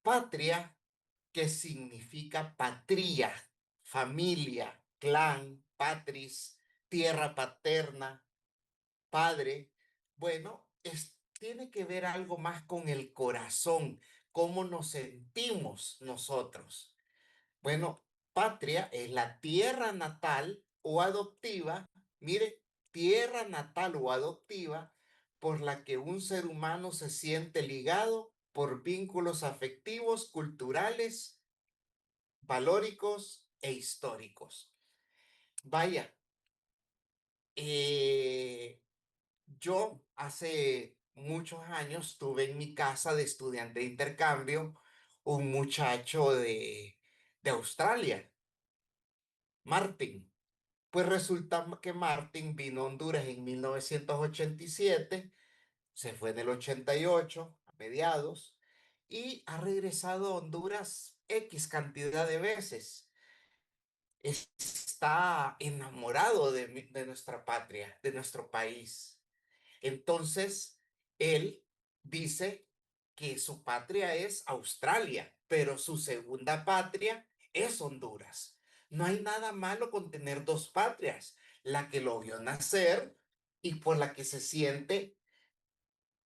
Patria, que significa patria, familia, clan, patris, tierra paterna, padre. Bueno, tiene que ver algo más con el corazón, cómo nos sentimos nosotros. Bueno, patria es la tierra natal o adoptiva, mire, tierra natal o adoptiva por la que un ser humano se siente ligado por vínculos afectivos, culturales, valóricos e históricos. Vaya, eh, yo hace muchos años tuve en mi casa de estudiante de intercambio un muchacho de Australia, Martin. Pues resulta que Martin vino a Honduras en 1987, se fue en el 88, a mediados, y ha regresado a Honduras X cantidad de veces. Está enamorado de nuestra patria, de nuestro país. Entonces, él dice que su patria es Australia, pero su segunda patria es Honduras. No hay nada malo con tener dos patrias, la que lo vio nacer y por la que se siente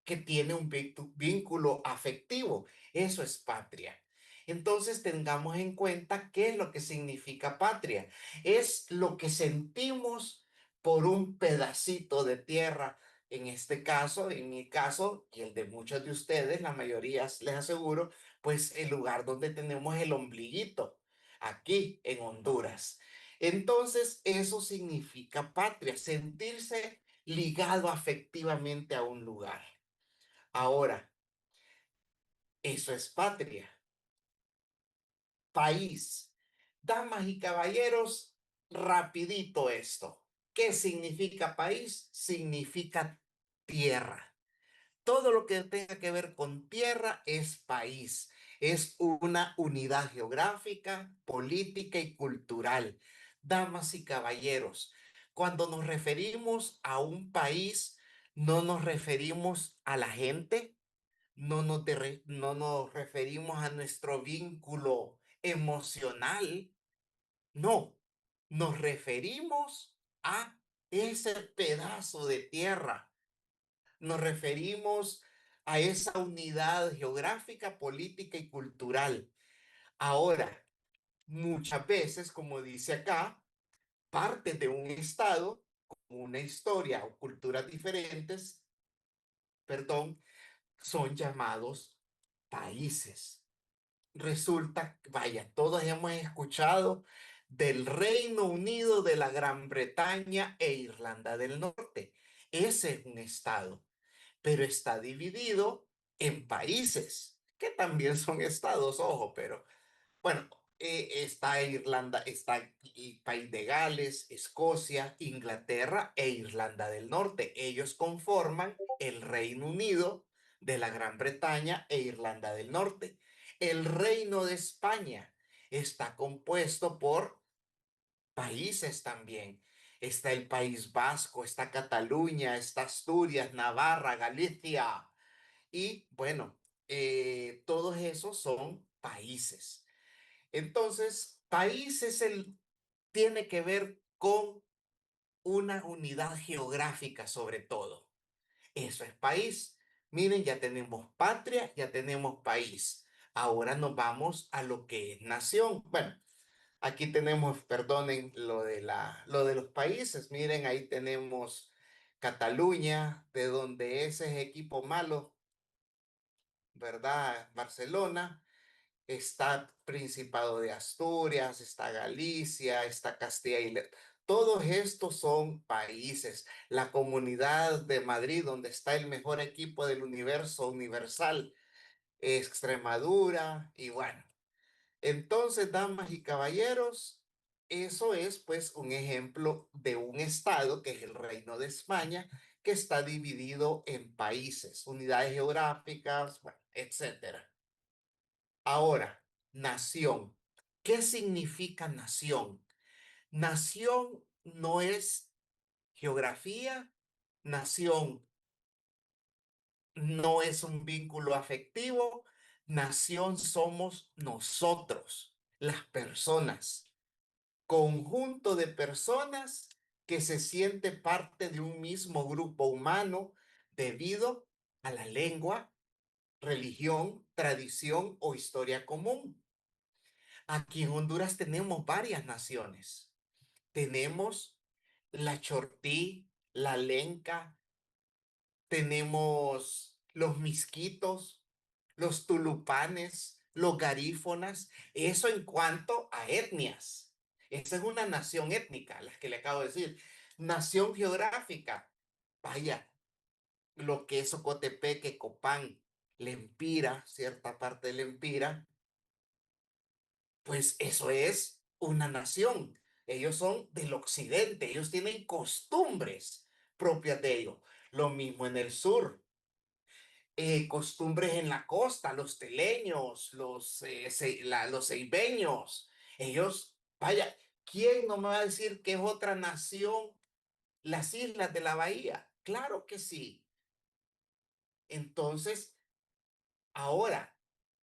que tiene un vínculo afectivo. Eso es patria. Entonces tengamos en cuenta qué es lo que significa patria. Es lo que sentimos por un pedacito de tierra. En este caso, en mi caso y el de muchos de ustedes, la mayoría les aseguro, pues el lugar donde tenemos el ombliguito, aquí en Honduras. Entonces, eso significa patria, sentirse ligado afectivamente a un lugar. Ahora, eso es patria, país. Damas y caballeros, rapidito esto. ¿Qué significa país? Significa tierra. Todo lo que tenga que ver con tierra es país. Es una unidad geográfica, política y cultural. Damas y caballeros, cuando nos referimos a un país, no nos referimos a la gente, no nos referimos a nuestro vínculo emocional, no, nos referimos a ese pedazo de tierra, nos referimos a esa unidad geográfica, política y cultural. Ahora, muchas veces, como dice acá, partes de un estado con una historia o culturas diferentes, perdón, son llamados países. Resulta, vaya, todos hemos escuchado del Reino Unido, de la Gran Bretaña e Irlanda del Norte. Ese es un estado, pero está dividido en países, que también son estados, ojo, pero bueno, está Irlanda, está el País de Gales, Escocia, Inglaterra e Irlanda del Norte. Ellos conforman el Reino Unido de la Gran Bretaña e Irlanda del Norte. El Reino de España está compuesto por países también. Está el País Vasco, está Cataluña, está Asturias, Navarra, Galicia. Y bueno, todos esos son países. Entonces, tiene que ver con una unidad geográfica sobre todo. Eso es país. Miren, ya tenemos patria, ya tenemos país. Ahora nos vamos a lo que es nación. Bueno, aquí tenemos, perdonen, lo de los países. Miren, ahí tenemos Cataluña, de donde ese es equipo malo, ¿verdad? Barcelona. Está Principado de Asturias, está Galicia, está Castilla y León. Todos estos son países. La Comunidad de Madrid, donde está el mejor equipo del universo universal, Extremadura, y bueno. Entonces, damas y caballeros, eso es pues un ejemplo de un estado que es el Reino de España, que está dividido en países, unidades geográficas, bueno, etcétera. Ahora, nación. ¿Qué significa nación? Nación no es geografía, nación no es un vínculo afectivo, Nación somos nosotros, las personas, conjunto de personas que se siente parte de un mismo grupo humano debido a la lengua, religión, tradición o historia común. Aquí en Honduras tenemos varias naciones. Tenemos la Chortí, la Lenca, tenemos los Misquitos, los Tulupanes, los Garífonas. Eso en cuanto a etnias. Esa es una nación étnica, las que le acabo de decir. Nación geográfica. Vaya, lo que es Ocotepeque, Copán, Lempira, cierta parte de Lempira, pues eso es una nación. Ellos son del occidente, ellos tienen costumbres propias de ellos. Lo mismo en el sur, costumbres en la costa, los teleños, los ceibeños. Ellos, vaya, ¿quién no me va a decir que es otra nación las islas de la bahía? Claro que sí. Entonces, ahora,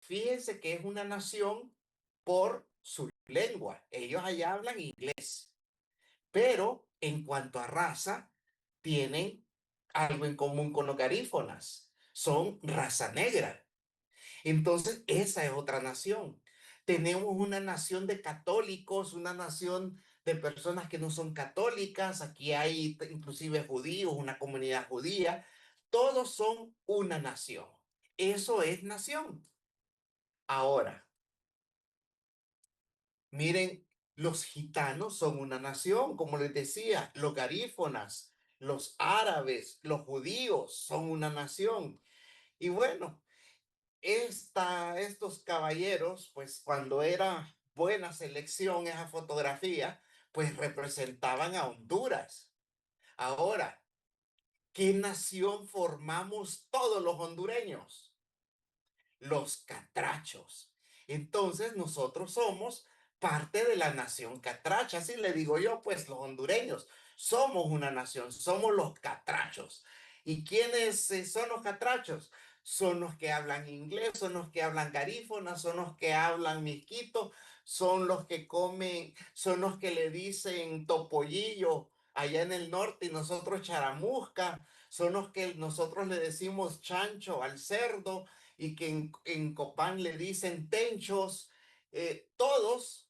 fíjense que es una nación por su lengua. Ellos allá hablan inglés, pero en cuanto a raza, tienen algo en común con los garífonas. Son raza negra. Entonces, esa es otra nación. Tenemos una nación de católicos, una nación de personas que no son católicas. Aquí hay inclusive judíos, una comunidad judía. Todos son una nación. Eso es nación. Ahora, miren, los gitanos son una nación, como les decía, los garífonas, los árabes, los judíos son una nación. Y bueno, estos caballeros, pues cuando era buena selección esa fotografía, pues representaban a Honduras. Ahora, ¿qué nación formamos todos los hondureños? Los catrachos. Entonces nosotros somos parte de la nación catracha, así le digo yo, pues los hondureños somos una nación, somos los catrachos. ¿Y quiénes son los catrachos? Son los que hablan inglés, son los que hablan garífona, son los que hablan misquito, son los que comen, son los que le dicen topollillo allá en el norte y nosotros charamusca, son los que nosotros le decimos chancho al cerdo y que en Copán le dicen tenchos. Todos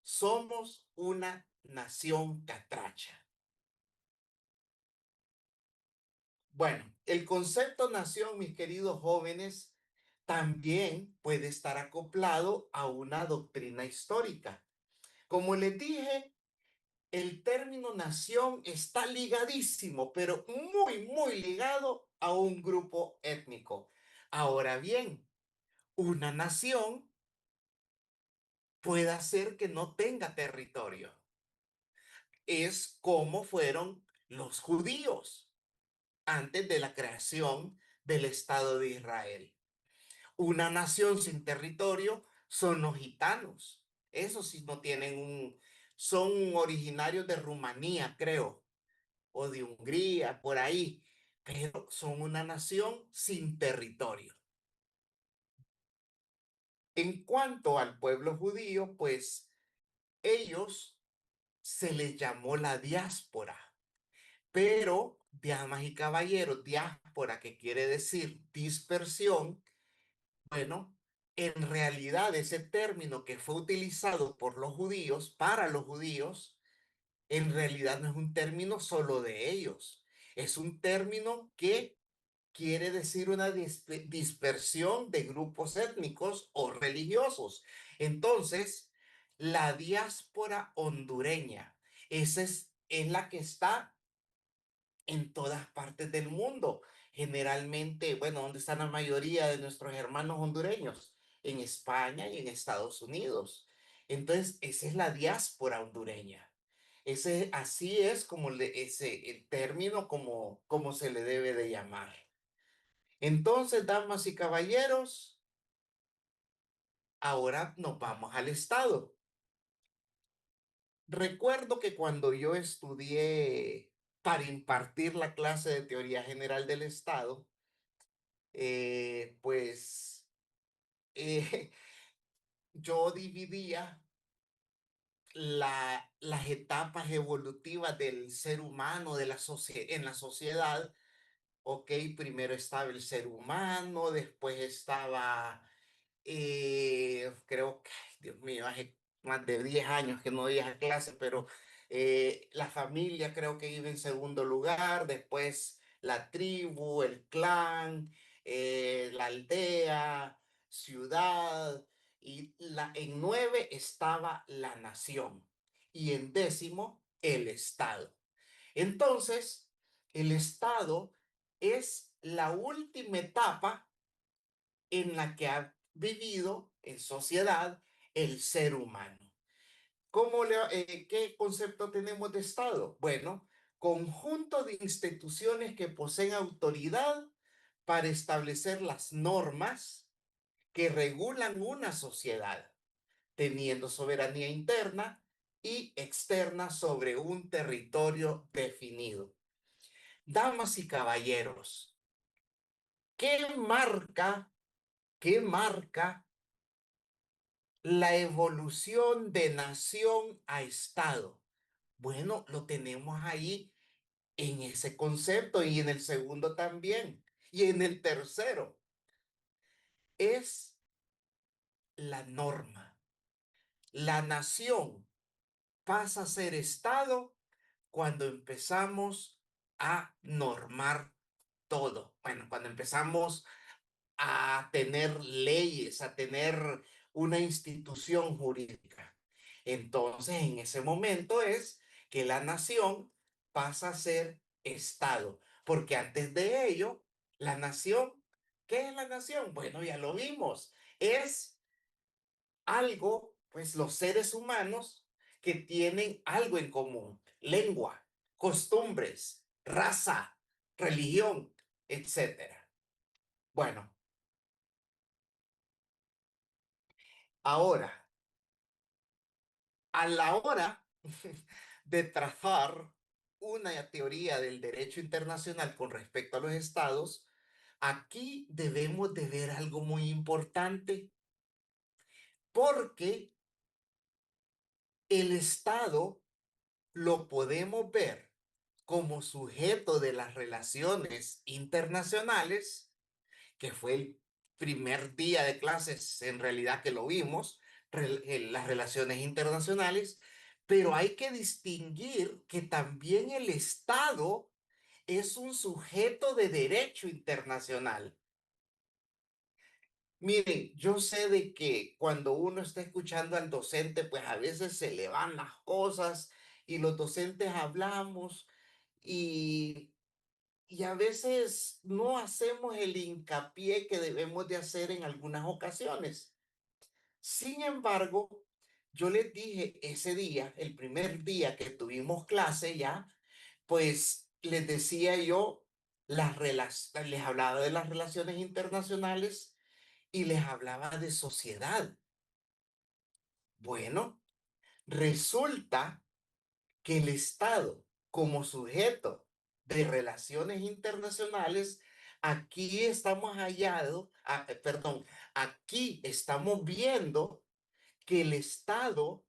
somos una nación catracha. Bueno, el concepto nación, mis queridos jóvenes, también puede estar acoplado a una doctrina histórica. Como les dije, el término nación está ligadísimo, pero muy, muy ligado a un grupo étnico. Ahora bien, una nación puede ser que no tenga territorio. Es como fueron los judíos antes de la creación del Estado de Israel. Una nación sin territorio son los gitanos. Esos sí no tienen son originarios de Rumanía, creo, o de Hungría, por ahí, pero son una nación sin territorio. En cuanto al pueblo judío, pues ellos se les llamó la diáspora. Pero, damas y caballeros, diáspora, que quiere decir dispersión, bueno, en realidad ese término que fue utilizado por los judíos, para los judíos, en realidad no es un término solo de ellos. Es un término que quiere decir una dispersión de grupos étnicos o religiosos. Entonces, la diáspora hondureña, esa es la que está en todas partes del mundo. Generalmente, bueno, ¿dónde están la mayoría de nuestros hermanos hondureños? En España y en Estados Unidos. Entonces, esa es la diáspora hondureña. Así es como el término como se le debe de llamar. Entonces, damas y caballeros, ahora nos vamos al Estado. Recuerdo que cuando yo estudié para impartir la clase de teoría general del Estado, pues eh, yo dividía las etapas evolutivas del ser humano, en la sociedad. Ok, primero estaba el ser humano, después estaba, creo que, ay, Dios mío, hace más de 10 años que no voy a clase, pero la familia creo que iba en segundo lugar, después la tribu, el clan, la aldea, ciudad, en 9 estaba la nación y en décimo el estado. Entonces, el estado es la última etapa en la que ha vivido en sociedad el ser humano. ¿Qué concepto tenemos de Estado? Bueno, conjunto de instituciones que poseen autoridad para establecer las normas que regulan una sociedad, teniendo soberanía interna y externa sobre un territorio definido. Damas y caballeros, ¿qué marca, qué marca la evolución de nación a Estado? Bueno, lo tenemos ahí en ese concepto y en el segundo también. Y en el tercero es la norma. La nación pasa a ser Estado cuando empezamos a normar todo. Bueno, cuando empezamos a tener leyes, a tener una institución jurídica. Entonces, en ese momento es que la nación pasa a ser Estado, porque antes de ello, la nación, ¿qué es la nación? Bueno, ya lo vimos, es algo, pues los seres humanos que tienen algo en común, lengua, costumbres, raza, religión, etcétera. Bueno, ahora, a la hora de trazar una teoría del derecho internacional con respecto a los estados, aquí debemos de ver algo muy importante, porque el estado lo podemos ver como sujeto de las relaciones internacionales, que fue el primer día de clases en realidad que lo vimos, las relaciones internacionales, pero hay que distinguir que también el Estado es un sujeto de derecho internacional. Miren, yo sé de que cuando uno está escuchando al docente, pues a veces se le van las cosas y los docentes hablamos y y a veces no hacemos el hincapié que debemos de hacer en algunas ocasiones. Sin embargo, yo les dije ese día, el primer día que tuvimos clase ya, pues les decía yo, les hablaba de las relaciones internacionales y les hablaba de sociedad. Bueno, resulta que el Estado, como sujeto de relaciones internacionales, aquí estamos aquí estamos viendo que el Estado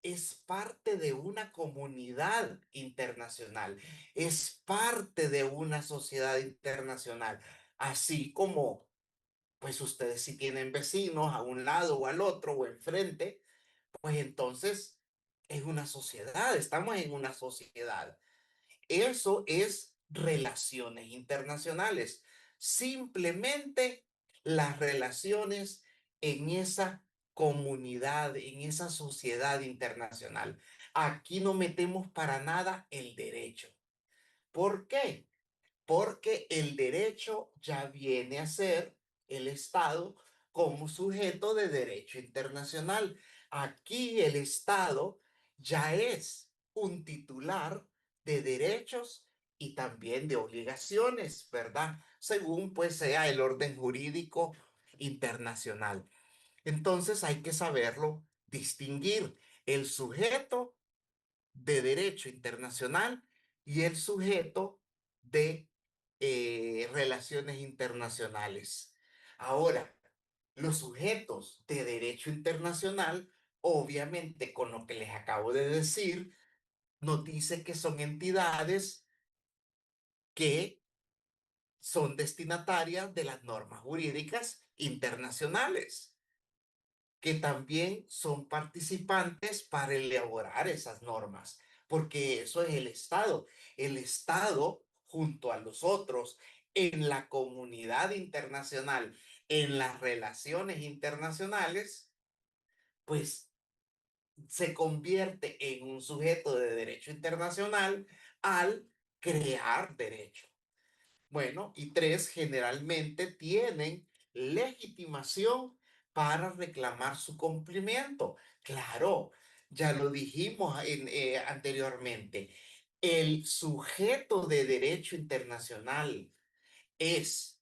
es parte de una comunidad internacional, es parte de una sociedad internacional, así como, pues ustedes si tienen vecinos a un lado o al otro o enfrente, pues entonces es una sociedad, estamos en una sociedad. Eso es relaciones internacionales. Simplemente las relaciones en esa comunidad, en esa sociedad internacional. Aquí no metemos para nada el derecho. ¿Por qué? Porque el derecho ya viene a ser el Estado como sujeto de derecho internacional. Aquí el Estado ya es un titular de derechos y también de obligaciones, ¿verdad? Según pues sea el orden jurídico internacional. Entonces hay que saberlo distinguir el sujeto de derecho internacional y el sujeto de relaciones internacionales. Ahora, Los sujetos de derecho internacional, obviamente con lo que les acabo de decir, nos dice que son entidades que son destinatarias de las normas jurídicas internacionales, que también son participantes para elaborar esas normas, porque eso es el Estado. El Estado, junto a los otros, en la comunidad internacional, en las relaciones internacionales, pues se convierte en un sujeto de derecho internacional al crear derecho. Bueno, y tres, generalmente tienen legitimación para reclamar su cumplimiento. Claro, ya lo dijimos anteriormente. El sujeto de derecho internacional es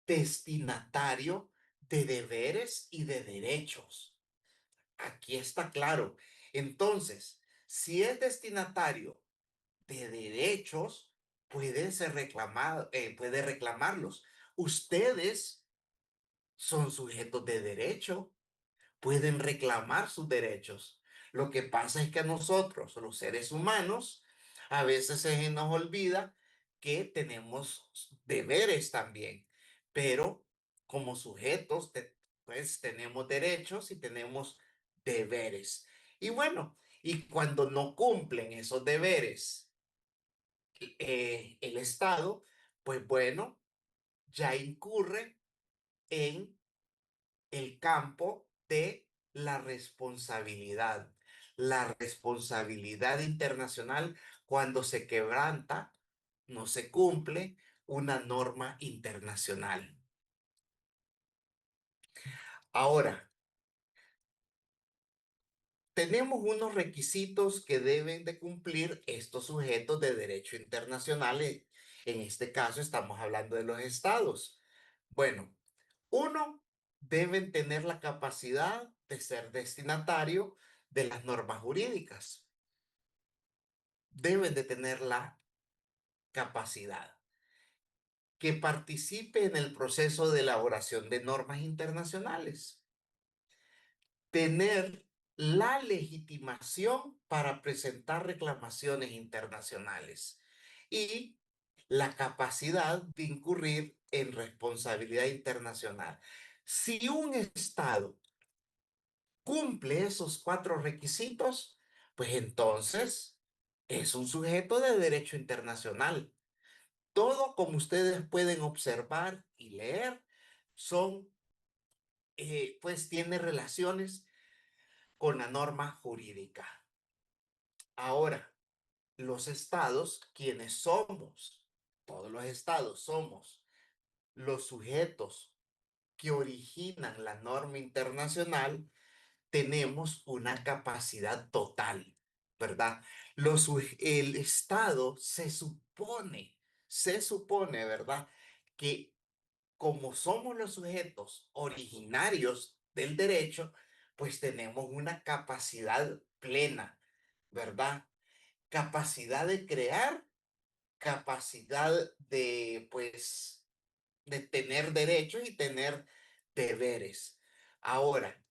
destinatario de deberes y de derechos. Aquí está claro. Entonces, si es destinatario de derechos, puede ser reclamado, puede reclamarlos. Ustedes son sujetos de derecho, pueden reclamar sus derechos. Lo que pasa es que a nosotros, los seres humanos, a veces se nos olvida que tenemos deberes también, pero como sujetos, pues tenemos derechos y tenemos deberes. Y bueno, y cuando no cumplen esos deberes, el Estado, pues bueno, ya incurre en el campo de la responsabilidad. La responsabilidad internacional cuando se quebranta, no se cumple una norma internacional. Ahora, tenemos unos requisitos que deben de cumplir estos sujetos de derecho internacional. En este caso estamos hablando de los estados. Bueno, uno, deben tener la capacidad de ser destinatario de las normas jurídicas. Deben de tener la capacidad que participe en el proceso de elaboración de normas internacionales. Tener la legitimación para presentar reclamaciones internacionales y la capacidad de incurrir en responsabilidad internacional. Si un Estado cumple esos cuatro requisitos, pues entonces es un sujeto de derecho internacional. Todo, como ustedes pueden observar y leer, son, pues tiene relaciones con la norma jurídica. Ahora, los estados, quienes somos, todos los estados somos los sujetos que originan la norma internacional, tenemos una capacidad total, ¿verdad? El Estado se supone, ¿verdad? Que como somos los sujetos originarios del derecho, pues tenemos una capacidad plena, ¿verdad? Capacidad de crear, capacidad de, pues, de tener derechos y tener deberes. Ahora,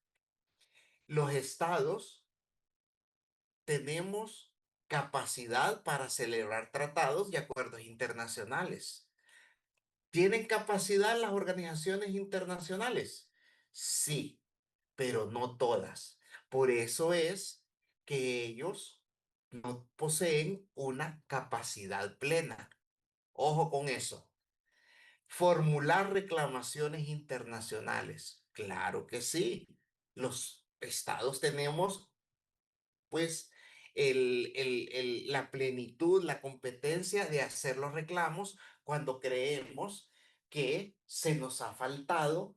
los estados tenemos capacidad para celebrar tratados y acuerdos internacionales. ¿Tienen capacidad las organizaciones internacionales? Sí, pero no todas. Por eso es que ellos no poseen una capacidad plena. Ojo con eso. Formular reclamaciones internacionales. Claro que sí. Los estados tenemos pues la plenitud, la competencia de hacer los reclamos cuando creemos que se nos ha faltado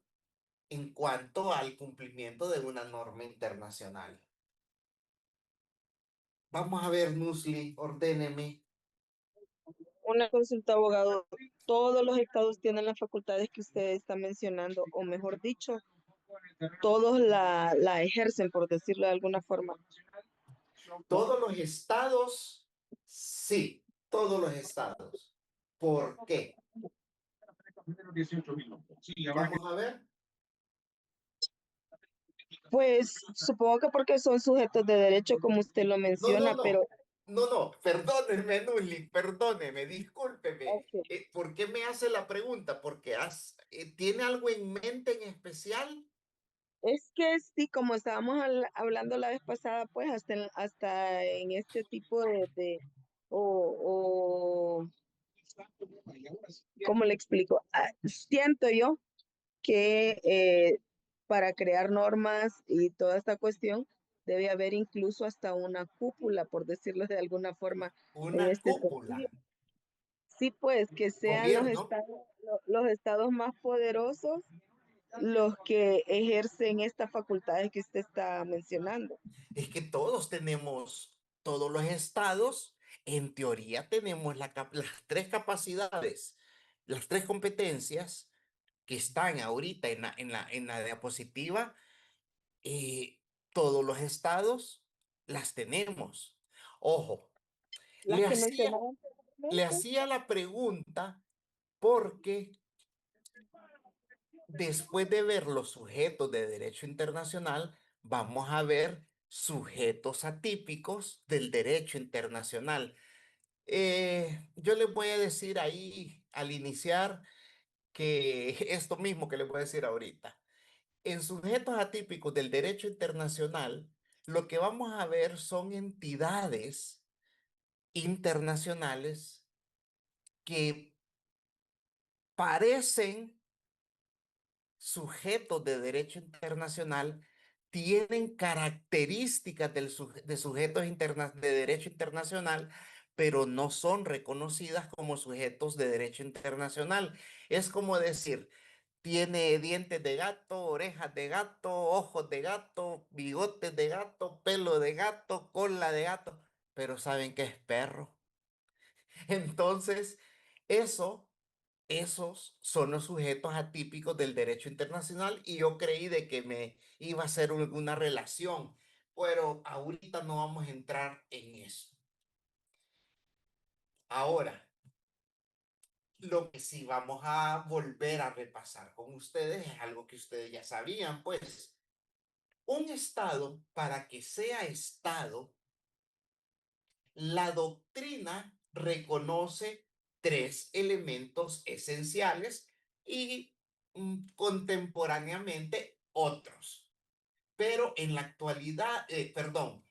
en cuanto al cumplimiento de una norma internacional. Vamos a ver, Nusli, ordéneme. Una consulta, abogado. Todos los estados tienen las facultades que usted está mencionando, o mejor dicho, todos la ejercen, por decirlo de alguna forma. Todos los estados, sí, todos los estados. ¿Por qué? Vamos a ver. Pues supongo que porque son sujetos de derecho, como usted lo No, no, menciona, pero no. No, no, perdóneme, Nuli, perdóneme, discúlpeme. ok. ¿Por qué me hace la pregunta? Porque ¿tiene algo en mente en especial? Es que sí, como estábamos hablando la vez pasada, pues hasta en este tipo o, ¿cómo le explico? Siento yo que para crear normas y toda esta cuestión debe haber incluso hasta una cúpula, por decirlo de alguna forma, en Una este cúpula. sentido. Sí, pues que sean Gobierno. los estados más poderosos los que ejercen estas facultades que usted está mencionando. Es que todos tenemos, todos los estados, en teoría tenemos las tres capacidades, las tres competencias que están ahorita en la diapositiva. Todos los estados las tenemos. Ojo, Las le que hacía, mencionaba le anteriormente, hacía la pregunta porque después de ver los sujetos de derecho internacional, vamos a ver sujetos atípicos del derecho internacional. Yo les voy a decir ahí al iniciar que esto mismo que les voy a decir ahorita. En sujetos atípicos del derecho internacional, lo que vamos a ver son entidades internacionales que parecen sujetos de derecho internacional, tienen características de sujetos de derecho internacional, pero no son reconocidas como sujetos de derecho internacional. Es como decir, tiene dientes de gato, orejas de gato, ojos de gato, bigotes de gato, pelo de gato, cola de gato, pero saben que es perro. Entonces, eso, esos son los sujetos atípicos del derecho internacional y yo creí de que me iba a hacer una relación, pero ahorita no vamos a entrar en eso. Ahora, lo que sí vamos a volver a repasar con ustedes es algo que ustedes ya sabían, pues un estado, para que sea estado, la doctrina reconoce tres elementos esenciales y contemporáneamente otros. Pero en la actualidad, perdón,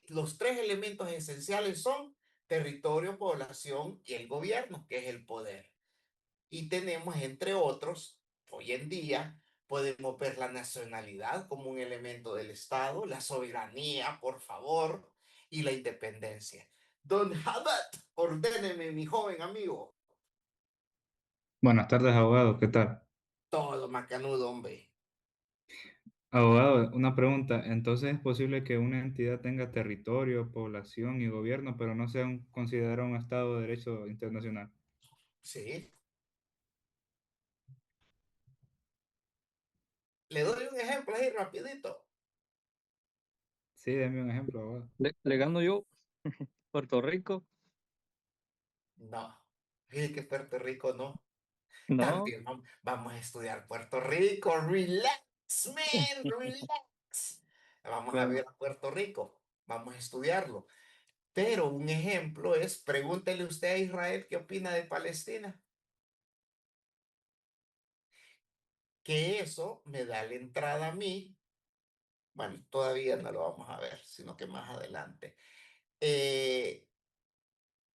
los tres elementos esenciales son territorio, población y el gobierno, que es el poder. Y tenemos, entre otros, hoy en día, podemos ver la nacionalidad como un elemento del Estado, la soberanía, por favor, y la independencia. Don Haddad, ordéneme, mi joven amigo. Buenas tardes, abogado. ¿Qué tal? Todo macanudo, hombre. Abogado, una pregunta. Entonces, ¿es posible que una entidad tenga territorio, población y gobierno, pero no sea considerado un Estado de Derecho internacional? Sí. Le doy un ejemplo ahí rapidito. Sí, déme un ejemplo, abogado. Le gano yo, Puerto Rico. No. Fíjate que Puerto Rico no. No, También vamos a estudiar Puerto Rico. Relax, man, relax. Vamos a ver bueno, a Puerto Rico. Vamos a estudiarlo. Pero un ejemplo es, pregúntele usted a Israel qué opina de Palestina. Que eso me da la entrada a mí. Bueno, todavía no lo vamos a ver, sino que más adelante. Eh,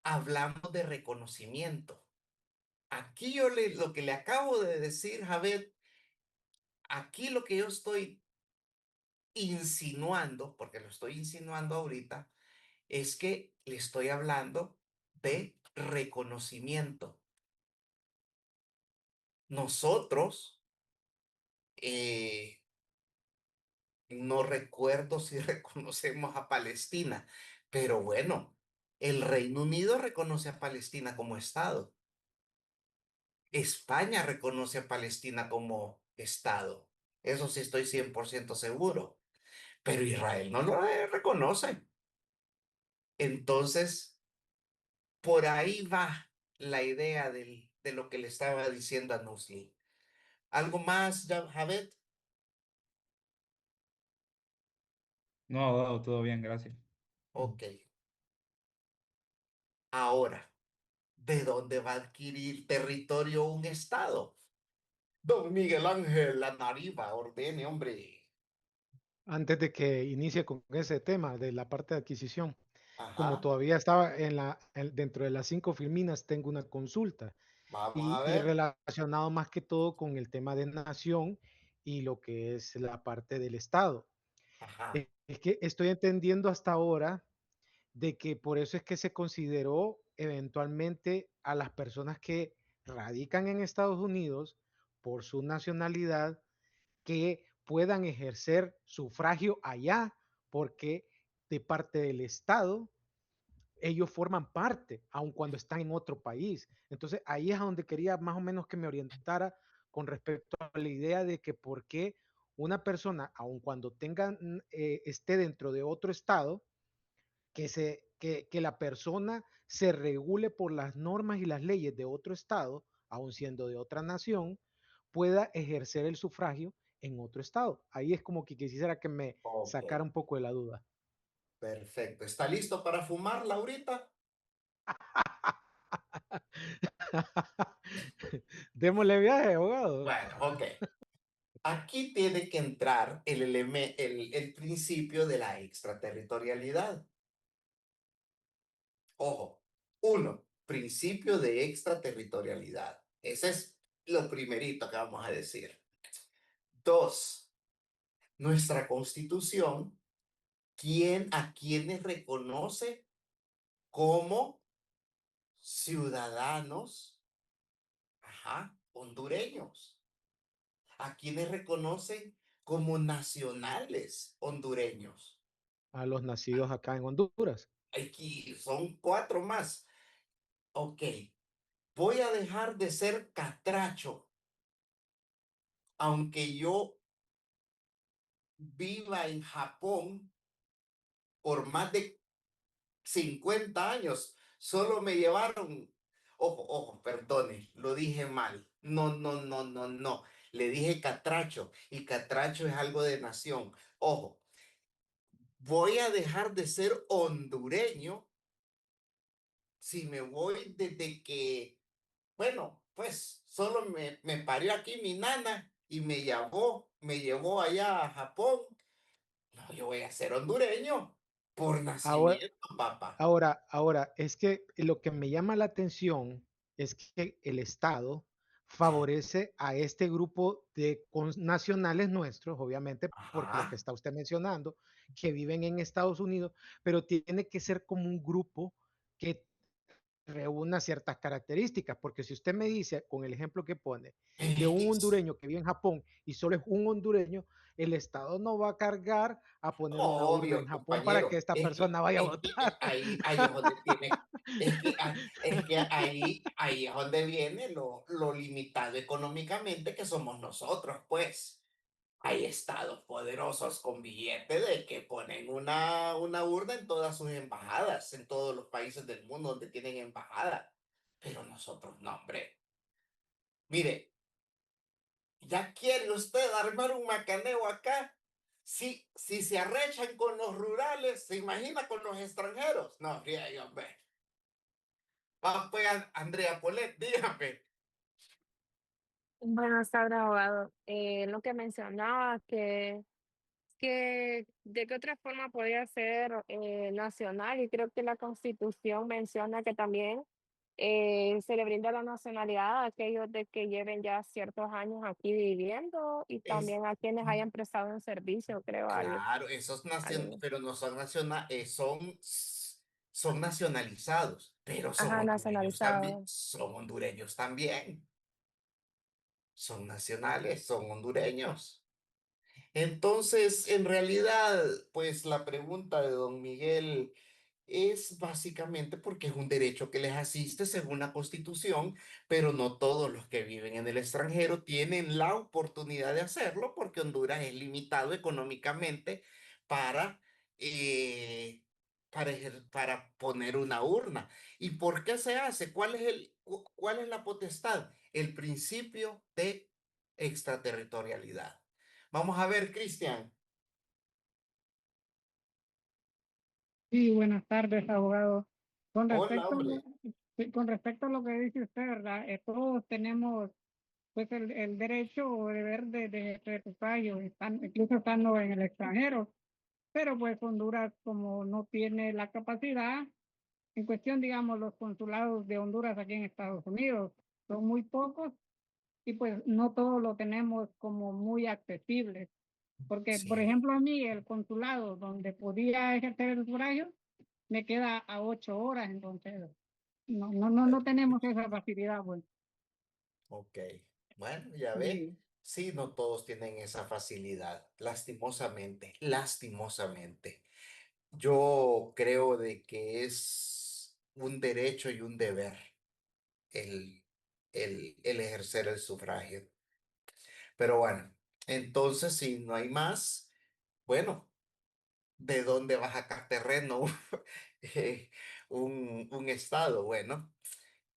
Hablamos de reconocimiento. Aquí lo que le acabo de decir, Javier, aquí lo que yo estoy insinuando, porque lo estoy insinuando ahorita, es que le estoy hablando de reconocimiento. Nosotros, no recuerdo si reconocemos a Palestina, pero bueno, el Reino Unido reconoce a Palestina como Estado. España reconoce a Palestina como Estado. Eso sí estoy 100% seguro, pero Israel no lo reconoce. Entonces, por ahí va la idea de lo que le estaba diciendo a Nusli. ¿Algo más, Javed? No, abogado, todo bien, gracias. Ok. Ahora, ¿de dónde va a adquirir territorio un estado? Don Miguel Ángel Anariba, ordene, hombre. Antes de que inicie con ese tema de la parte de adquisición, como Ajá, todavía estaba dentro de las 5 filminas, tengo una consulta vamos a y ver. relacionado más que todo con el tema de nación y lo que es la parte del Estado. Ajá, Es que estoy entendiendo hasta ahora de que por eso es que se consideró eventualmente a las personas que radican en Estados Unidos por su nacionalidad que puedan ejercer sufragio allá, porque de parte del Estado ellos forman parte, aun cuando están en otro país. Entonces ahí es a donde quería más o menos que me orientara con respecto a la idea de que por qué una persona, aun cuando tenga, esté dentro de otro estado, que la persona se regule por las normas y las leyes de otro estado, aun siendo de otra nación, pueda ejercer el sufragio en otro estado. Ahí es como que quisiera que me ok, sacara un poco de la duda. perfecto. ¿Está listo para fumar, Laurita? Démosle viaje, abogado. Bueno, ok. Aquí tiene que entrar el principio de la extraterritorialidad. Ojo, uno, principio de extraterritorialidad. Ese es lo primerito que vamos a decir. Dos, nuestra constitución, a quienes reconoce como ciudadanos, ajá, hondureños, a quienes reconocen como nacionales hondureños. A los nacidos acá en Honduras. Aquí son cuatro más. Ok, voy a dejar de ser catracho, aunque yo viva en Japón por más de 50 años. Solo me llevaron, ojo, perdone, lo dije mal. No, no, no, no, no. Le dije catracho y catracho es algo de nación. Ojo, voy a dejar de ser hondureño si me voy desde que, bueno, pues solo me parió aquí mi nana y me llevó allá a Japón. No, yo voy a ser hondureño por Ahora, nacimiento, papá. ahora, es que lo que me llama la atención es que el Estado favorece a este grupo de nacionales nuestros, obviamente, por lo que Ajá. está usted mencionando, que viven en Estados Unidos, pero tiene que ser como un grupo que reúna ciertas características, porque si usted me dice, con el ejemplo que pone, de un hondureño que vive en Japón y solo es un hondureño, el Estado no va a cargar a poner una urna en Obvio, Japón para que compañero, esta persona vaya a es que votar. ahí es donde es que ahí es donde viene lo limitado económicamente que somos nosotros, pues. Hay estados poderosos con billete de que ponen una urna en todas sus embajadas, en todos los países del mundo donde tienen embajada. Pero nosotros no, hombre. Mire, ¿ya quiere usted armar un macaneo acá? Si se arrechan con los rurales, ¿se imagina con los extranjeros? No, hombre. Va pues, Andrea Polet, dígame. Buenas tardes, abogado. Lo que mencionaba, que de qué otra forma podría ser nacional, y creo que la Constitución menciona que también se le brinda la nacionalidad a aquellos de que lleven ya ciertos años aquí viviendo y Es, también a quienes hayan prestado un servicio, creo, claro, esos al, pero no son son nacionalizados, pero ajá, nacionalizado. son hondureños también, son nacionales, son hondureños. Entonces, en realidad, pues la pregunta de don Miguel es básicamente porque es un derecho que les asiste según la Constitución, pero no todos los que viven en el extranjero tienen la oportunidad de hacerlo porque Honduras es limitado económicamente para, eh, para poner una urna. ¿Y por qué se hace? ¿Cuál es la potestad? El principio de extraterritorialidad. Vamos a ver, Cristian. Sí, buenas tardes, abogado. Con Hola, respecto, hombre. sí, con respecto a lo que dice usted, ¿verdad? Todos tenemos pues el derecho o deber de ejercer sufragio, incluso estando en el extranjero, pero pues Honduras como no tiene la capacidad, en cuestión, digamos, los consulados de Honduras aquí en Estados Unidos son muy pocos y pues no todos lo tenemos como muy accesible. Porque, por Sí, ejemplo, a mí el consulado donde podía ejercer el sufragio me queda a 8 horas, entonces no tenemos esa facilidad, bueno. ok. Bueno, ya ve. Sí, Sí, no todos tienen esa facilidad, lastimosamente, lastimosamente. Yo creo de que es un derecho y un deber el, el ejercer el sufragio. Pero bueno, entonces si no hay más, bueno, ¿de dónde va a sacar terreno eh, un estado? Bueno,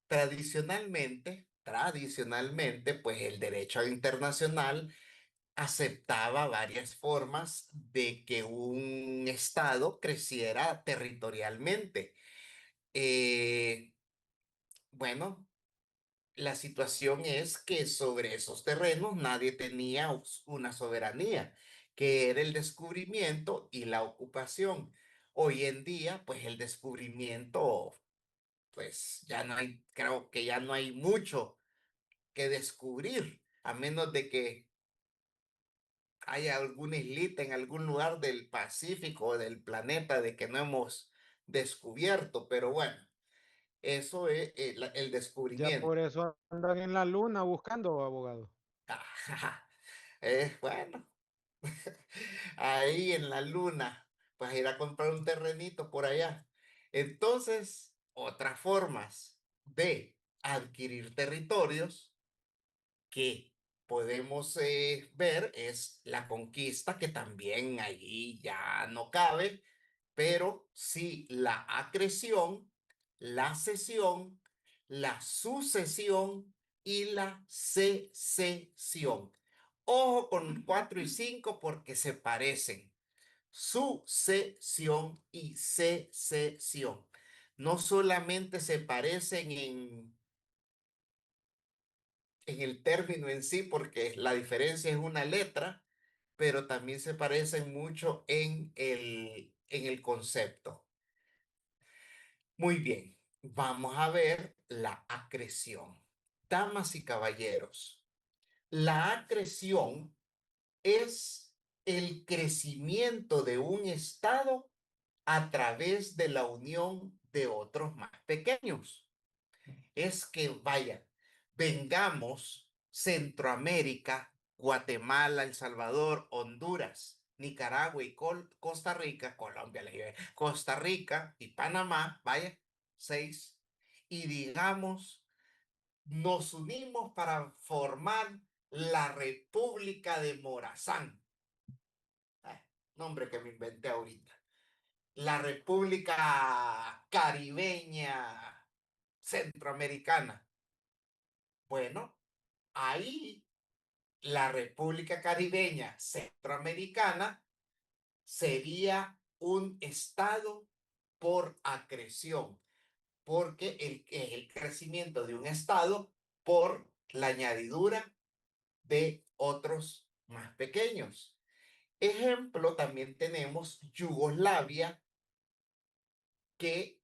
tradicionalmente, pues el derecho internacional aceptaba varias formas de que un estado creciera territorialmente. Eh, bueno, la situación es que sobre esos terrenos nadie tenía una soberanía, que era el descubrimiento y la ocupación. Hoy en día, pues el descubrimiento, pues ya no hay, creo que ya no hay mucho que descubrir, a menos de que haya alguna islita en algún lugar del Pacífico o del planeta de que no hemos descubierto, pero bueno, eso es el Ya descubrimiento. por eso andan en la luna buscando, abogado. Bueno, ahí en la luna, vas a ir a comprar un terrenito por allá. Entonces, otras formas de adquirir territorios que podemos ver es la conquista, que también ahí ya no cabe, pero sí la acreción, la cesión, la sucesión y la secesión. Ojo con 4 y 5 porque se parecen. Sucesión y secesión. No solamente se parecen en el término en sí, porque la diferencia es una letra, pero también se parecen mucho en el concepto. Muy bien, vamos a ver la acreción. Damas y caballeros, la acreción es el crecimiento de un estado a través de la unión de otros más pequeños. Es que, vaya, vengamos Centroamérica, Guatemala, El Salvador, Honduras, Nicaragua y Costa Rica, Colombia, Costa Rica y Panamá, vaya, 6, y digamos, nos unimos para formar la República de Morazán. Nombre que me inventé ahorita. La República Caribeña Centroamericana. Bueno, ahí la República Caribeña Centroamericana sería un estado por acreción, porque es el crecimiento de un estado por la añadidura de otros más pequeños. Ejemplo, también tenemos Yugoslavia, que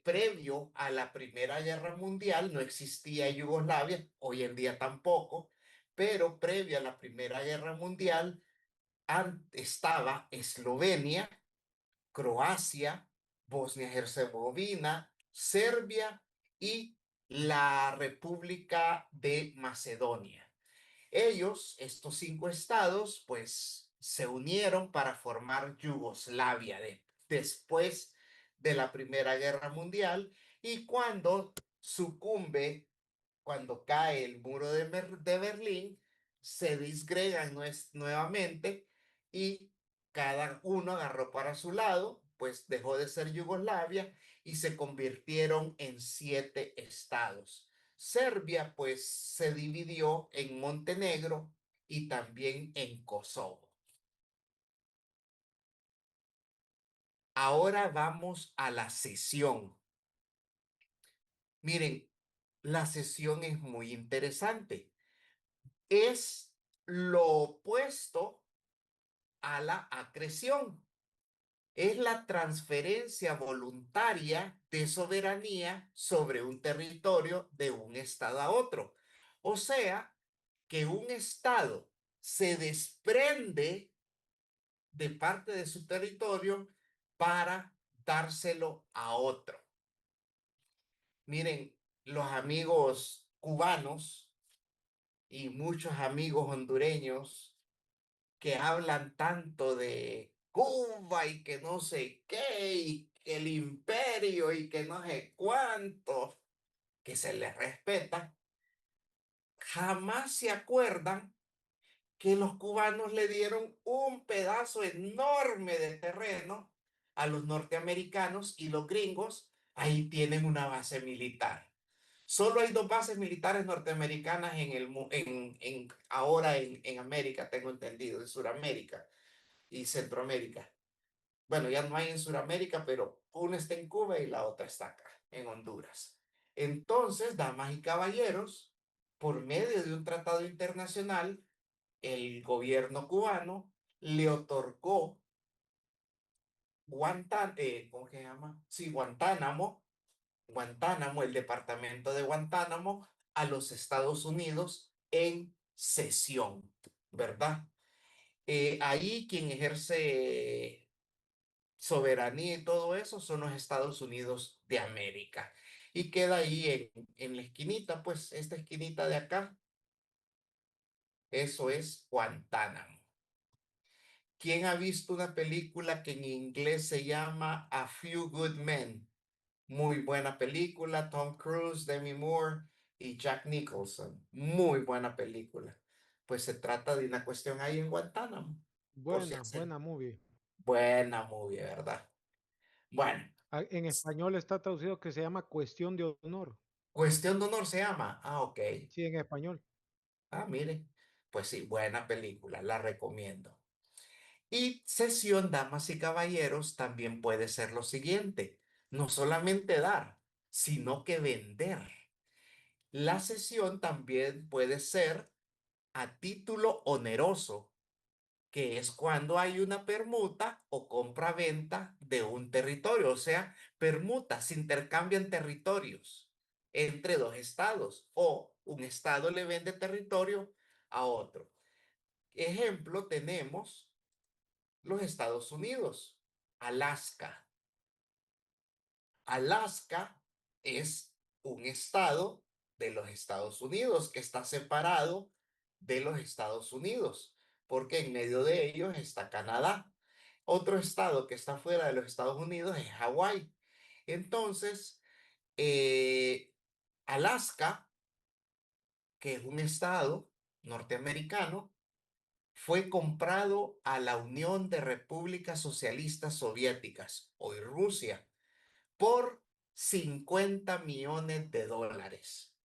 previo a la Primera Guerra Mundial no existía Yugoslavia, hoy en día tampoco, pero previo a la Primera Guerra Mundial estaba Eslovenia, Croacia, Bosnia-Herzegovina, Serbia y la República de Macedonia. Ellos, estos 5 estados, pues se unieron para formar Yugoslavia después de la Primera Guerra Mundial, y cuando sucumbe, cuando cae el muro de Berlín, se disgregan nuevamente y cada uno agarró para su lado, pues dejó de ser Yugoslavia y se convirtieron en 7 estados. Serbia, pues, se dividió en Montenegro y también en Kosovo. Ahora vamos a la cesión. Miren, la cesión es muy interesante. Es lo opuesto a la acreción. Es la transferencia voluntaria de soberanía sobre un territorio de un estado a otro. O sea, que un estado se desprende de parte de su territorio para dárselo a otro. Miren, los amigos cubanos y muchos amigos hondureños que hablan tanto de Cuba y que no sé qué, y que el imperio y que no sé cuánto, que se les respeta, jamás se acuerdan que los cubanos le dieron un pedazo enorme de terreno a los norteamericanos y los gringos ahí tienen una base militar. Solo hay dos bases militares norteamericanas ahora en América, tengo entendido, en Sudamérica y Centroamérica. Bueno, ya no hay en Sudamérica, pero una está en Cuba y la otra está acá, en Honduras. Entonces, damas y caballeros, por medio de un tratado internacional, el gobierno cubano le otorgó ¿cómo se llama? Sí, Guantánamo, el departamento de Guantánamo, a los Estados Unidos en cesión, ¿verdad? Ahí quien ejerce soberanía y todo eso son los Estados Unidos de América. Y queda ahí en la esquinita, pues esta esquinita de acá, eso es Guantánamo. ¿Quién ha visto una película que en inglés se llama A Few Good Men? Muy buena película, Tom Cruise, Demi Moore y Jack Nicholson. Muy buena película. Pues se trata de una cuestión ahí en Guantánamo. Por si hace Buena movie. buena movie, ¿verdad? Bueno, En español está traducido que se llama Cuestión de Honor. Cuestión de Honor se llama. Ah, ok. Sí, en español. Ah, mire. Pues sí, buena película, la recomiendo. Y cesión, damas y caballeros, también puede ser lo siguiente. No solamente dar, sino que vender. La cesión también puede ser a título oneroso, que es cuando hay una permuta o compra-venta de un territorio. O sea, permutas, se intercambian territorios entre dos estados o un estado le vende territorio a otro. Ejemplo, tenemos los Estados Unidos, Alaska. Alaska es un estado de los Estados Unidos que está separado de los Estados Unidos, porque en medio de ellos está Canadá. Otro estado que está fuera de los Estados Unidos es Hawái. Entonces, eh, Alaska, que es un estado norteamericano, fue comprado a la Unión de Repúblicas Socialistas Soviéticas, hoy Rusia, por 50 millones de dólares.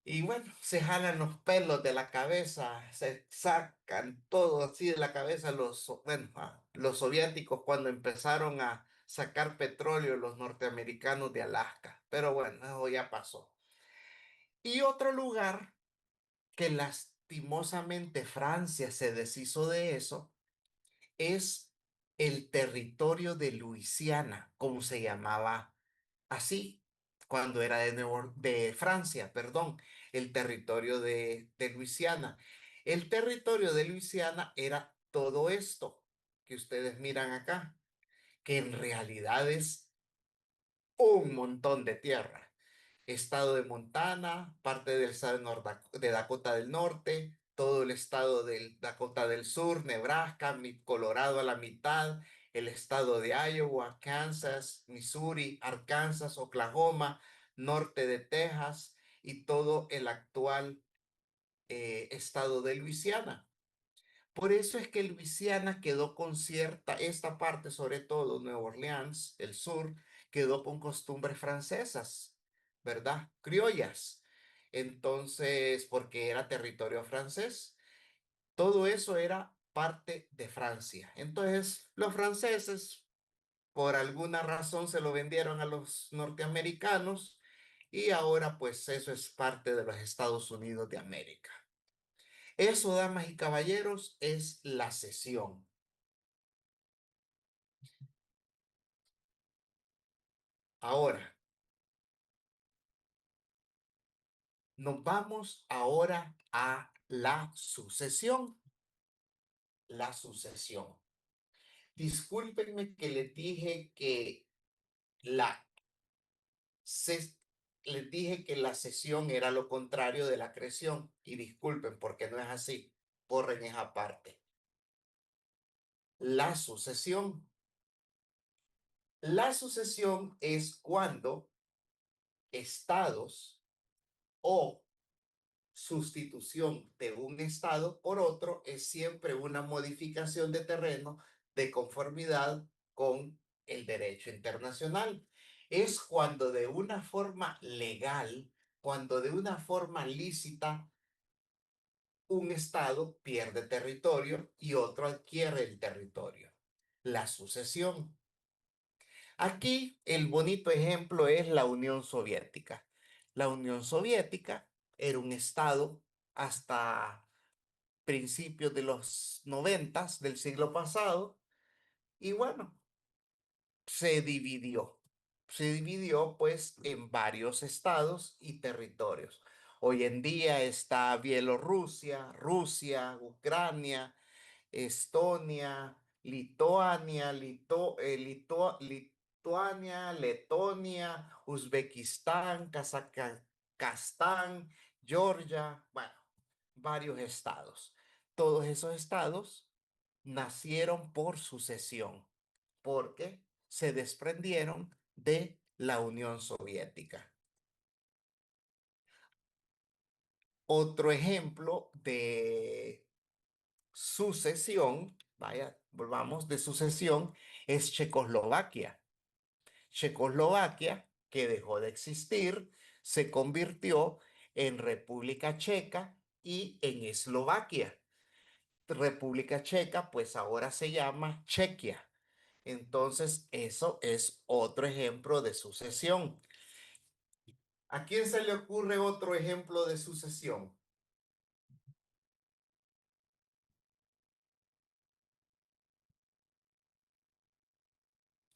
Y bueno, se jalan los pelos de la cabeza, se sacan todo así de la cabeza los soviéticos cuando empezaron a sacar petróleo los norteamericanos de Alaska. Pero bueno, eso ya pasó. Y otro lugar que lastimosamente Francia se deshizo de eso es el territorio de Luisiana, como se llamaba así cuando era de Francia, perdón, el territorio de Luisiana. El territorio de Luisiana era todo esto que ustedes miran acá, que en realidad es un montón de tierra. Estado de Montana, parte del estado de Dakota del Norte, todo el estado de Dakota del Sur, Nebraska, Colorado a la mitad, el estado de Iowa, Kansas, Missouri, Arkansas, Oklahoma, norte de Texas y todo el actual estado de Luisiana. Por eso es que Luisiana quedó con esta parte, sobre todo Nueva Orleans, el sur, quedó con costumbres francesas, ¿verdad? Criollas. Entonces, porque era territorio francés, todo eso era parte de Francia. Entonces, los franceses, por alguna razón, se lo vendieron a los norteamericanos y ahora pues eso es parte de los Estados Unidos de América. Eso, damas y caballeros, es la cesión. Ahora, nos vamos ahora a la sucesión. La sucesión. Discúlpenme que les dije que la les dije que la cesión era lo contrario de la creación. Y disculpen porque no es así. Borren esa parte. La sucesión. La sucesión es cuando estados o sustitución de un estado por otro es siempre una modificación de terreno de conformidad con el derecho internacional. Es cuando de una forma legal, cuando de una forma lícita, un estado pierde territorio y otro adquiere el territorio. La sucesión. Aquí el bonito ejemplo es la Unión Soviética. La Unión Soviética era un estado hasta principios de los 90 del siglo pasado y bueno, se dividió. Se dividió pues en varios estados y territorios. Hoy en día está Bielorrusia, Rusia, Ucrania, Estonia, Lituania, Lituania, Letonia, Uzbekistán, Kazajstán, Georgia, bueno, varios estados. Todos esos estados nacieron por sucesión, porque se desprendieron de la Unión Soviética. Otro ejemplo de sucesión, vaya, volvamos, de sucesión, es Checoslovaquia. Checoslovaquia, que dejó de existir, se convirtió en República Checa y en Eslovaquia. República Checa, pues ahora se llama Chequia. Entonces, eso es otro ejemplo de sucesión. ¿A quién se le ocurre otro ejemplo de sucesión?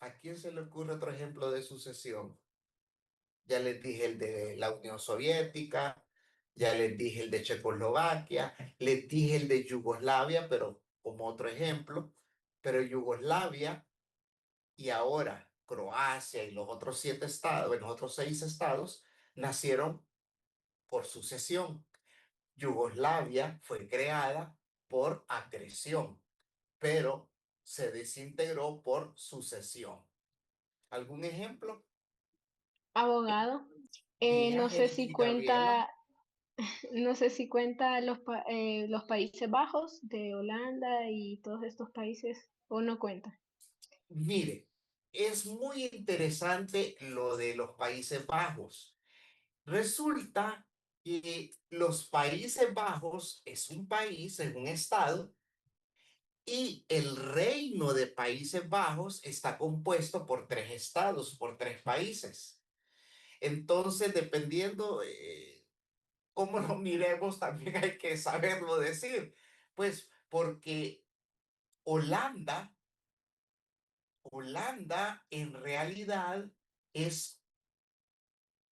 ¿A quién se le ocurre otro ejemplo de sucesión? Ya les dije el de la Unión Soviética, ya les dije el de Checoslovaquia, les dije el de Yugoslavia, pero como otro ejemplo. Pero Yugoslavia y ahora Croacia y los otros 7 estados, bueno, los otros 6 estados, nacieron por sucesión. Yugoslavia fue creada por agresión, pero se desintegró por sucesión. ¿Algún ejemplo? Abogado, Diga, no sé si Gabriela. cuenta, no sé si cuenta los Países Bajos de Holanda y todos estos países o no cuenta. Mire, es muy interesante lo de los Países Bajos. Resulta que los Países Bajos es un país, es un estado, y el Reino de Países Bajos está compuesto por 3 estados, por 3 países. Entonces, dependiendo cómo lo miremos, también hay que saberlo decir. Pues porque Holanda, Holanda en realidad es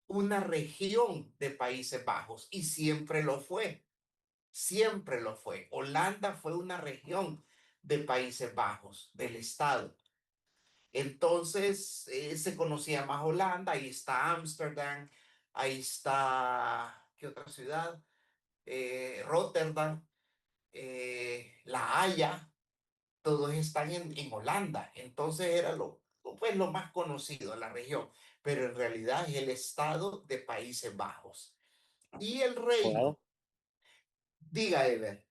una región de Países Bajos y siempre lo fue. Siempre lo fue. Holanda fue una región de Países Bajos, del Estado. Entonces se conocía más Holanda, ahí está Ámsterdam, ahí está, ¿qué otra ciudad? Rotterdam, La Haya, todos están en Holanda. Entonces era pues, lo más conocido, la región, pero en realidad es el estado de Países Bajos. Y el reino, Abogado, diga Ever.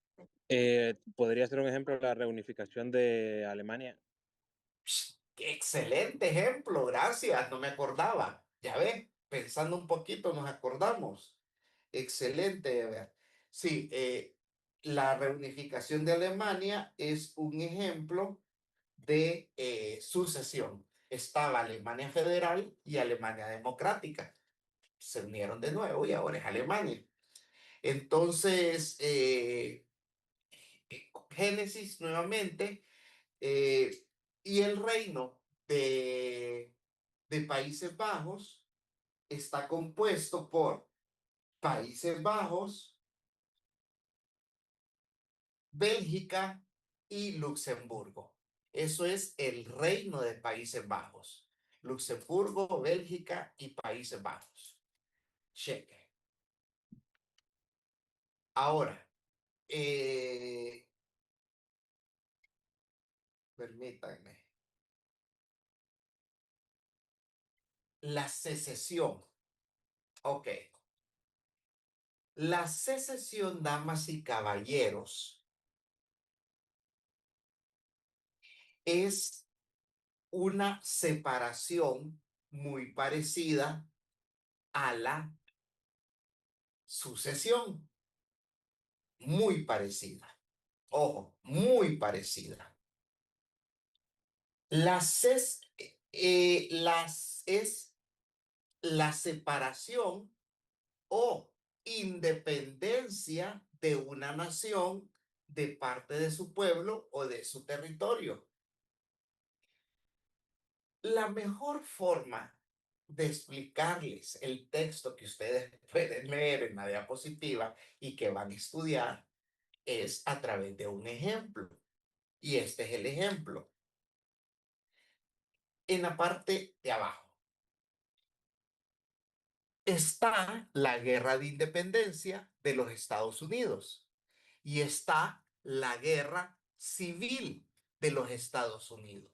¿podría ser un ejemplo de la reunificación de Alemania? Qué excelente ejemplo, gracias, no me acordaba. Ya ves, pensando un poquito nos acordamos. Excelente, Ever. Sí, la reunificación de Alemania es un ejemplo de sucesión. Estaba Alemania Federal y Alemania Democrática. Se unieron de nuevo y ahora es Alemania. Entonces, Génesis nuevamente, y el reino de Países Bajos está compuesto por Países Bajos, Bélgica y Luxemburgo. Eso es el reino de Países Bajos. Luxemburgo, Bélgica y Países Bajos. Cheque. Ahora, permítanme. La secesión. Ok. La secesión, damas y caballeros, es una separación muy parecida a la sucesión. Muy parecida. Ojo, muy parecida. Es la separación o independencia de una nación de parte de su pueblo o de su territorio. La mejor forma de explicarles el texto que ustedes pueden leer en la diapositiva y que van a estudiar es a través de un ejemplo. Y este es el ejemplo. En la parte de abajo está la guerra de independencia de los Estados Unidos y está la guerra civil de los Estados Unidos.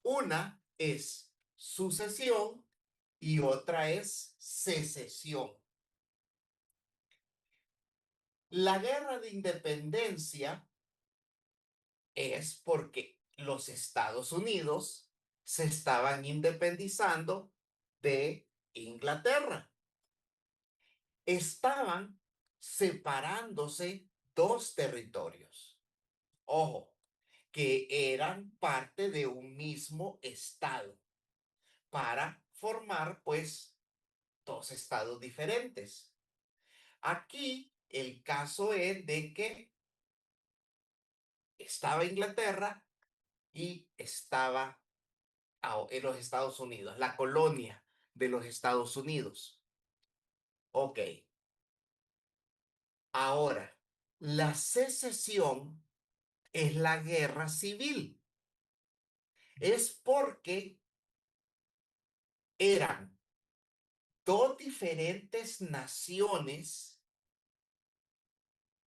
Una es sucesión y otra es secesión. La guerra de independencia es porque los Estados Unidos se estaban independizando de Inglaterra. Estaban separándose dos territorios. Ojo, que eran parte de un mismo estado para formar, pues, dos estados diferentes. Aquí el caso es de que estaba Inglaterra y estaba en los Estados Unidos, la colonia de los Estados Unidos. Ok. Ahora, la secesión es la guerra civil. Es porque eran dos diferentes naciones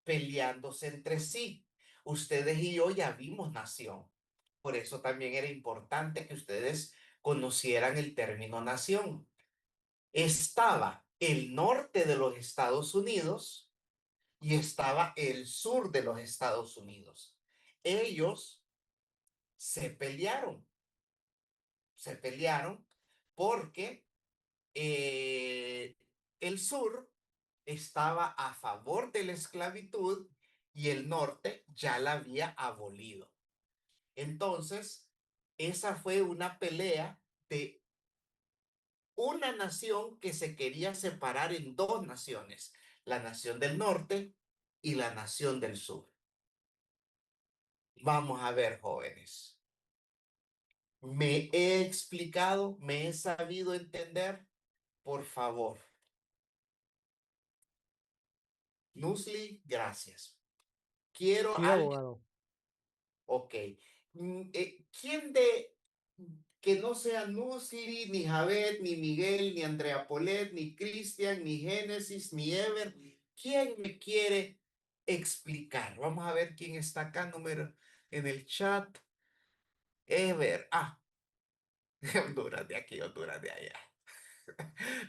peleándose entre sí. Ustedes y yo ya vimos nación. Por eso también era importante que ustedes conocieran el término nación. Estaba el norte de los Estados Unidos y estaba el sur de los Estados Unidos. Ellos se pelearon porque el sur estaba a favor de la esclavitud y el norte ya la había abolido. Entonces, esa fue una pelea de una nación que se quería separar en dos naciones, la nación del norte y la nación del sur. Vamos a ver, jóvenes. ¿Me he explicado? ¿Me he sabido entender? Por favor. Nusli, gracias. Quiero Sí, alguien. abogado. Ok. ¿Quién de que no sea Nusli, ni Javed, ni Miguel, ni Andrea Polet, ni Cristian, ni Génesis, ni Ever? ¿Quién me quiere explicar? Vamos a ver quién está acá, número en el chat. Ever. Ah, Honduras de aquí, Honduras de allá.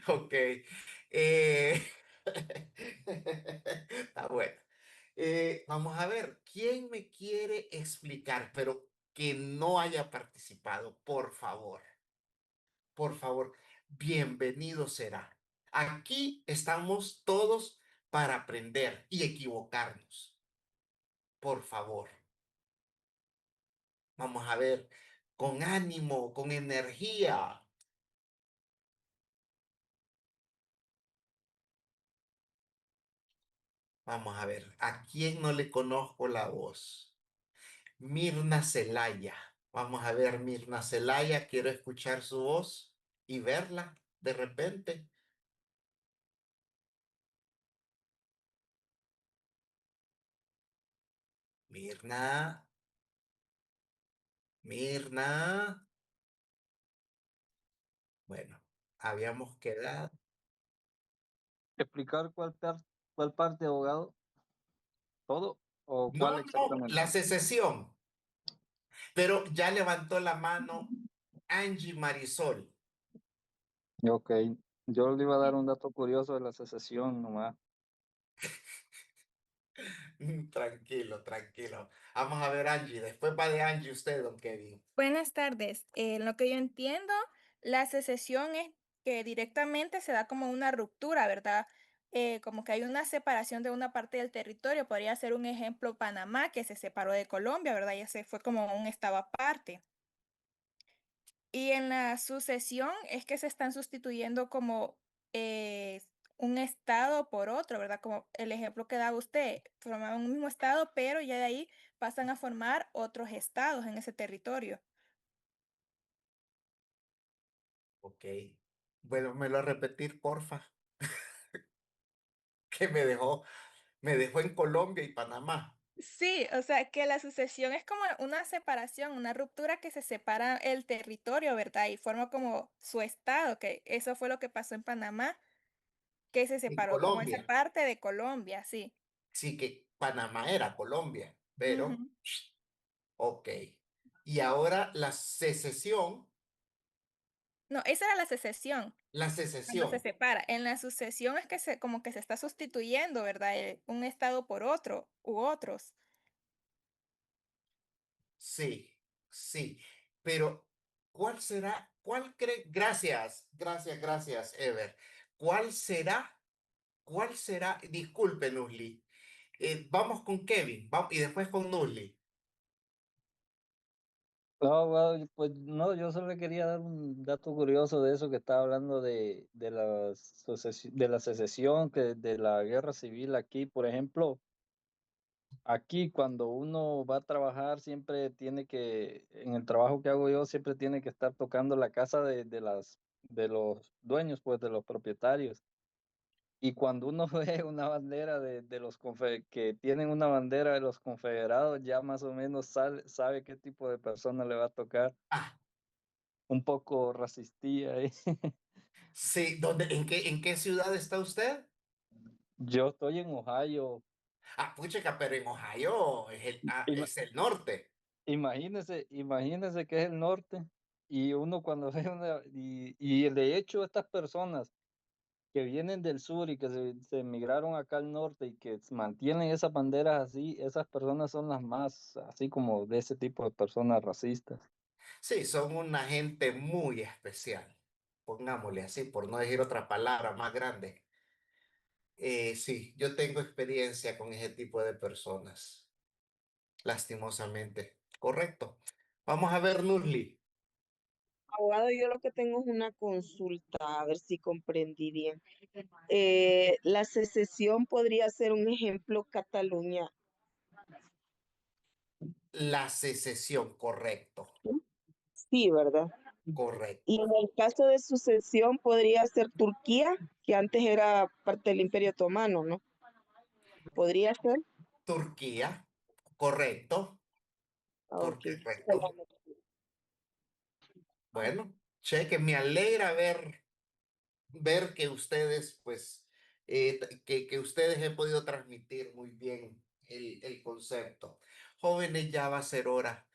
Ok. Eh, Está bueno. Vamos a ver, ¿quién me quiere explicar, pero que no haya participado? Por favor, bienvenido será. Aquí estamos todos para aprender y equivocarnos. Por favor. Vamos a ver, con ánimo, con energía. Vamos a ver, ¿a quién no le conozco la voz? Mirna Celaya. Vamos a ver, Mirna Celaya, quiero escuchar su voz y verla de repente. Mirna, Mirna. Bueno, habíamos quedado. ¿Explicar cuál parte, abogado? ¿Todo o No, cuál no, exactamente? la secesión. Pero ya levantó la mano Angie Marisol. Ok, yo le iba a dar un dato curioso de la secesión nomás. Tranquilo, tranquilo. Vamos a ver, Angie. Después va de Angie usted, don Kevin. Buenas tardes. Lo que yo entiendo, la secesión es que directamente se da como una ruptura, ¿verdad? Como que hay una separación de una parte del territorio. Podría ser un ejemplo Panamá, que se separó de Colombia, ¿verdad? Ya se fue como un estado aparte. Y en la sucesión es que se están sustituyendo como eh, un estado por otro, ¿verdad? Como el ejemplo que da usted, formaban un mismo estado, pero ya de ahí pasan a formar otros estados en ese territorio. Ok. Bueno, me lo a repetir, porfa. Que me dejó en Colombia y Panamá. Sí, o sea que la sucesión es como una separación, una ruptura que se separa el territorio, ¿verdad? Y forma como su estado, que eso fue lo que pasó en Panamá, que se En separó como esa Colombia. parte de Colombia, sí. Sí que Panamá era Colombia, pero, Ujú. ok. Y ahora la secesión, No, esa era la secesión, la cuando se secesión. separa. En la sucesión es que se, como que se está sustituyendo, ¿verdad? Un estado por otro u otros. Sí, sí. Pero, ¿cuál será? ¿Cuál cree? Gracias, gracias, gracias, Ever. ¿Cuál será? ¿Cuál será? Disculpe, Nusli. Vamos con Kevin y después con Nusli. No, bueno, pues no, yo solo le quería dar un dato curioso de eso que estaba hablando de la secesión, que de la guerra civil aquí, por ejemplo. Aquí cuando uno va a trabajar siempre tiene que, en el trabajo que hago yo, siempre tiene que estar tocando la casa de los dueños, pues de los propietarios. Y cuando uno ve una bandera que tienen una bandera de los confederados, ya más o menos sabe qué tipo de persona le va a tocar. Ah, Un poco racistía ahí. sí, en qué ciudad está usted? Yo estoy en Ohio. Ah, puchica, pero en Ohio Ima- es el norte. imagínese que es el norte y uno cuando ve y de hecho estas personas que vienen del sur y que se emigraron acá al norte y que mantienen esas banderas así, esas personas son las más, así como de ese tipo de personas racistas. Sí, son una gente muy especial. Pongámosle así, por no decir otra palabra más grande. Sí, yo tengo experiencia con ese tipo de personas, lastimosamente. Correcto. Vamos a ver, Nurli. Abogado, yo lo que tengo es una consulta, a ver si comprendí bien. La secesión podría ser un ejemplo Cataluña. La secesión, correcto, Sí, ¿verdad? Y correcto. en el caso de sucesión podría ser Turquía, que antes era parte del Imperio Otomano, ¿no? Podría ser. Turquía, correcto, Ah, ok. correcto. Bueno, cheque, me alegra ver que ustedes, pues, que ustedes han podido transmitir muy bien el concepto. Jóvenes, ya va a ser hora